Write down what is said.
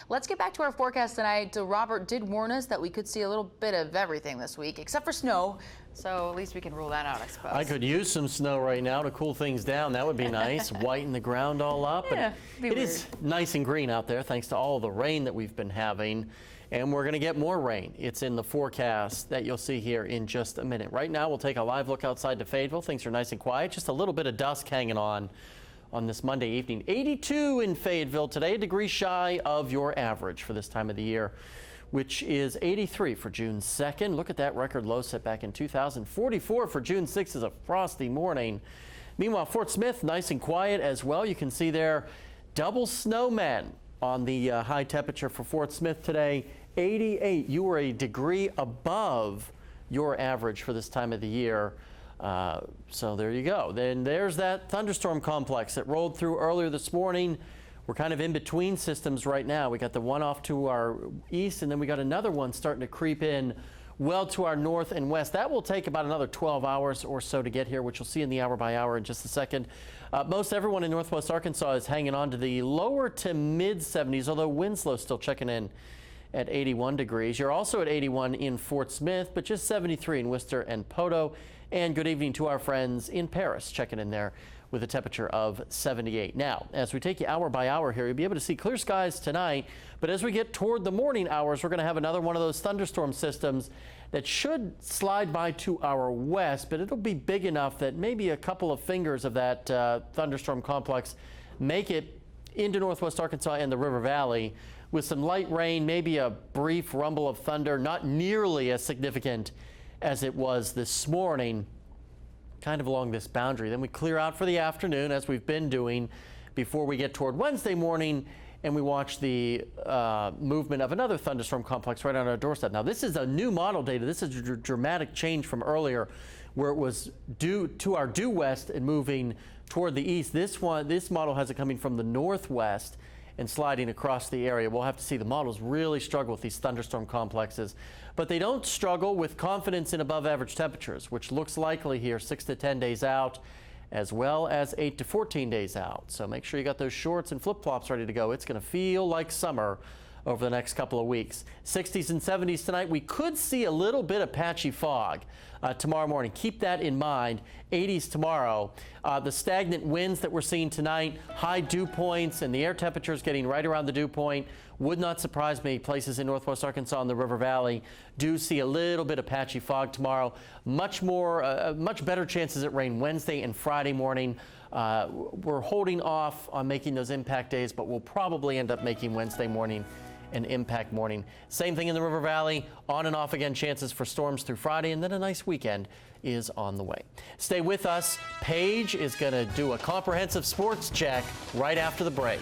Let's get back to our forecast tonight. Robert did warn us that we could see a little bit of everything this week, except for snow. So at least we can rule that out, I suppose. I could use some snow right now to cool things down. That would be nice. Whiten the ground all up. Yeah, it is nice and green out there thanks to all the rain that we've been having. And we're going to get more rain. It's in the forecast that you'll see here in just a minute. Right now, we'll take a live look outside to Fayetteville. Things are nice and quiet. Just a little bit of dusk hanging on this Monday evening. 82 in Fayetteville today, a degree shy of your average for this time of the year, which is 83 for June 2nd. Look at that record low set back in 2000. 44 for June 6th is a frosty morning. Meanwhile, Fort Smith, nice and quiet as well. You can see there double snowmen on the high temperature for Fort Smith today. 88. You were a degree above your average for this time of the year. So there you go. Then there's that thunderstorm complex that rolled through earlier this morning. We're kind of in between systems right now. We got the one off to our east, and then we got another one starting to creep in well to our north and west. That will take about another 12 hours or so to get here, which you'll see in the hour by hour in just a second. Most everyone in northwest Arkansas is hanging on to the lower to mid 70s, although Winslow still checking in at 81 degrees. You're also at 81 in Fort Smith, but just 73 in Worcester and Poto. And good evening to our friends in Paris, checking in there with a temperature of 78. Now, as we take you hour by hour here, you'll be able to see clear skies tonight. But as we get toward the morning hours, we're going to have another one of those thunderstorm systems that should slide by to our west, but it'll be big enough that maybe a couple of fingers of that thunderstorm complex make it into northwest Arkansas and the River Valley with some light rain, maybe a brief rumble of thunder, not nearly as significant as it was this morning, kind of along this boundary. Then we clear out for the afternoon, as we've been doing, before we get toward Wednesday morning, and we watch the movement of another thunderstorm complex right on our doorstep. Now, this is a new model data. This is a dramatic change from earlier, where it was due to our due west and moving toward the east. This model has it coming from the northwest and sliding across the area. We'll have to see. The models really struggle with these thunderstorm complexes, but they don't struggle with confidence in above average temperatures, which looks likely here 6 to 10 days out, as well as 8 to 14 days out. So make sure you got those shorts and flip-flops ready to go. It's going to feel like summer over the next couple of weeks. 60s and 70s tonight. We could see a little bit of patchy fog tomorrow morning. Keep that in mind. 80s tomorrow. The stagnant winds that we're seeing tonight, high dew points, and the air temperatures getting right around the dew point would not surprise me. Places in northwest Arkansas and the River Valley do see a little bit of patchy fog tomorrow. Much better chances at rain Wednesday and Friday morning. We're holding off on making those impact days, but we'll probably end up making Wednesday morning an impact morning. Same thing in the River Valley, on and off again chances for storms through Friday, and then a nice weekend is on the way. Stay with us. Paige is going to do a comprehensive sports check right after the break.